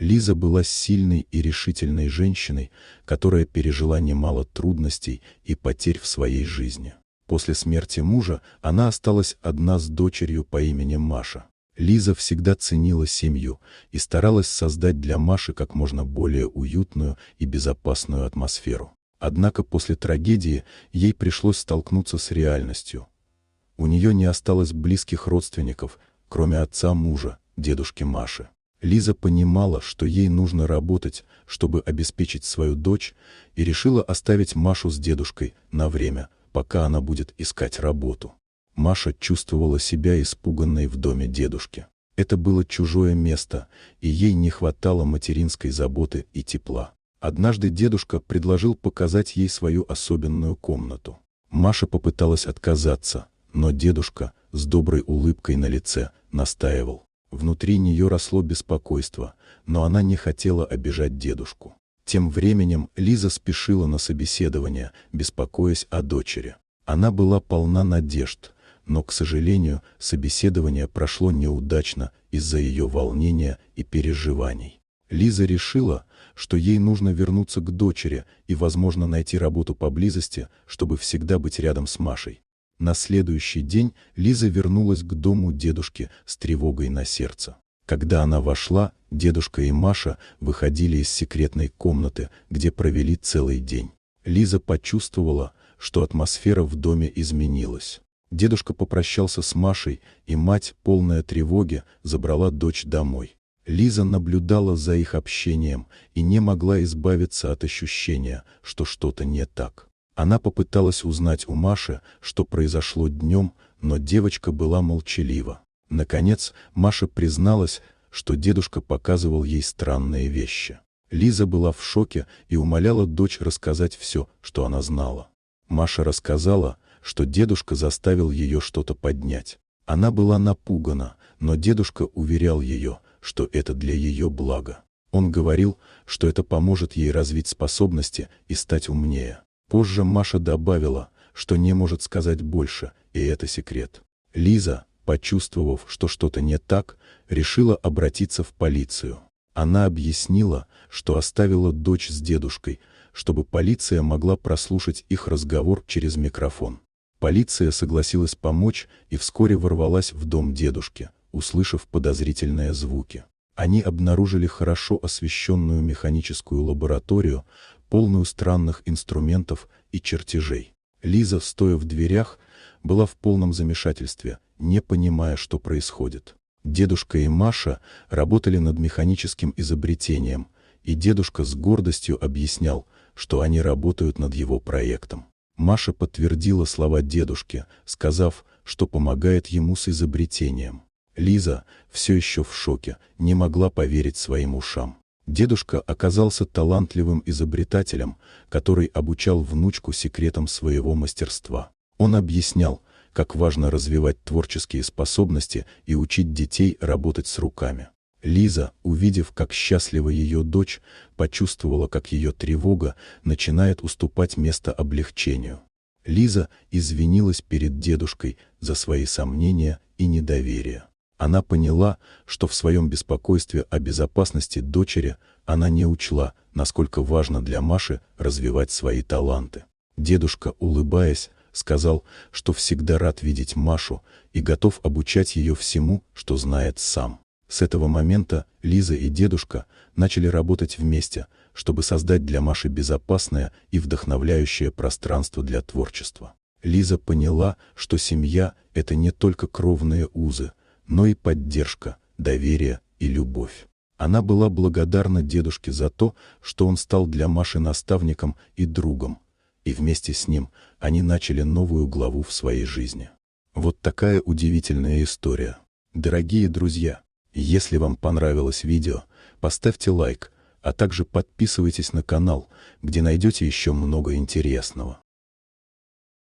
Лиза была сильной и решительной женщиной, которая пережила немало трудностей и потерь в своей жизни. После смерти мужа она осталась одна с дочерью по имени Маша. Лиза всегда ценила семью и старалась создать для Маши как можно более уютную и безопасную атмосферу. Однако после трагедии ей пришлось столкнуться с реальностью. У нее не осталось близких родственников, кроме отца мужа, дедушки Маши. Лиза понимала, что ей нужно работать, чтобы обеспечить свою дочь, и решила оставить Машу с дедушкой на время, пока она будет искать работу. Маша чувствовала себя испуганной в доме дедушки. Это было чужое место, и ей не хватало материнской заботы и тепла. Однажды дедушка предложил показать ей свою особенную комнату. Маша попыталась отказаться, но дедушка с доброй улыбкой на лице настаивал. Внутри нее росло беспокойство, но она не хотела обижать дедушку. Тем временем Лиза спешила на собеседование, беспокоясь о дочери. Она была полна надежд, но, к сожалению, собеседование прошло неудачно из-за ее волнения и переживаний. Лиза решила, что ей нужно вернуться к дочери и, возможно, найти работу поблизости, чтобы всегда быть рядом с Машей. На следующий день Лиза вернулась к дому дедушки с тревогой на сердце. Когда она вошла, дедушка и Маша выходили из секретной комнаты, где провели целый день. Лиза почувствовала, что атмосфера в доме изменилась. Дедушка попрощался с Машей, и мать, полная тревоги, забрала дочь домой. Лиза наблюдала за их общением и не могла избавиться от ощущения, что что-то не так. Она попыталась узнать у Маши, что произошло днем, но девочка была молчалива. Наконец, Маша призналась, что дедушка показывал ей странные вещи. Лиза была в шоке и умоляла дочь рассказать все, что она знала. Маша рассказала, что дедушка заставил ее что-то поднять. Она была напугана, но дедушка уверял ее, что это для ее блага. Он говорил, что это поможет ей развить способности и стать умнее. Позже Маша добавила, что не может сказать больше, и это секрет. Лиза, почувствовав, что что-то не так, решила обратиться в полицию. Она объяснила, что оставила дочь с дедушкой, чтобы полиция могла прослушать их разговор через микрофон. Полиция согласилась помочь и вскоре ворвалась в дом дедушки, услышав подозрительные звуки. Они обнаружили хорошо освещенную механическую лабораторию, полную странных инструментов и чертежей. Лиза, стоя в дверях, была в полном замешательстве, не понимая, что происходит. Дедушка и Маша работали над механическим изобретением, и дедушка с гордостью объяснял, что они работают над его проектом. Маша подтвердила слова дедушки, сказав, что помогает ему с изобретением. Лиза, все еще в шоке, не могла поверить своим ушам. Дедушка оказался талантливым изобретателем, который обучал внучку секретам своего мастерства. Он объяснял, как важно развивать творческие способности и учить детей работать с руками. Лиза, увидев, как счастлива ее дочь, почувствовала, как ее тревога начинает уступать место облегчению. Лиза извинилась перед дедушкой за свои сомнения и недоверие. Она поняла, что в своем беспокойстве о безопасности дочери она не учла, насколько важно для Маши развивать свои таланты. Дедушка, улыбаясь, сказал, что всегда рад видеть Машу и готов обучать ее всему, что знает сам. С этого момента Лиза и дедушка начали работать вместе, чтобы создать для Маши безопасное и вдохновляющее пространство для творчества. Лиза поняла, что семья – это не только кровные узы, но и поддержка, доверие и любовь. Она была благодарна дедушке за то, что он стал для Маши наставником и другом, и вместе с ним они начали новую главу в своей жизни. Вот такая удивительная история. Дорогие друзья, если вам понравилось видео, поставьте лайк, а также подписывайтесь на канал, где найдете еще много интересного.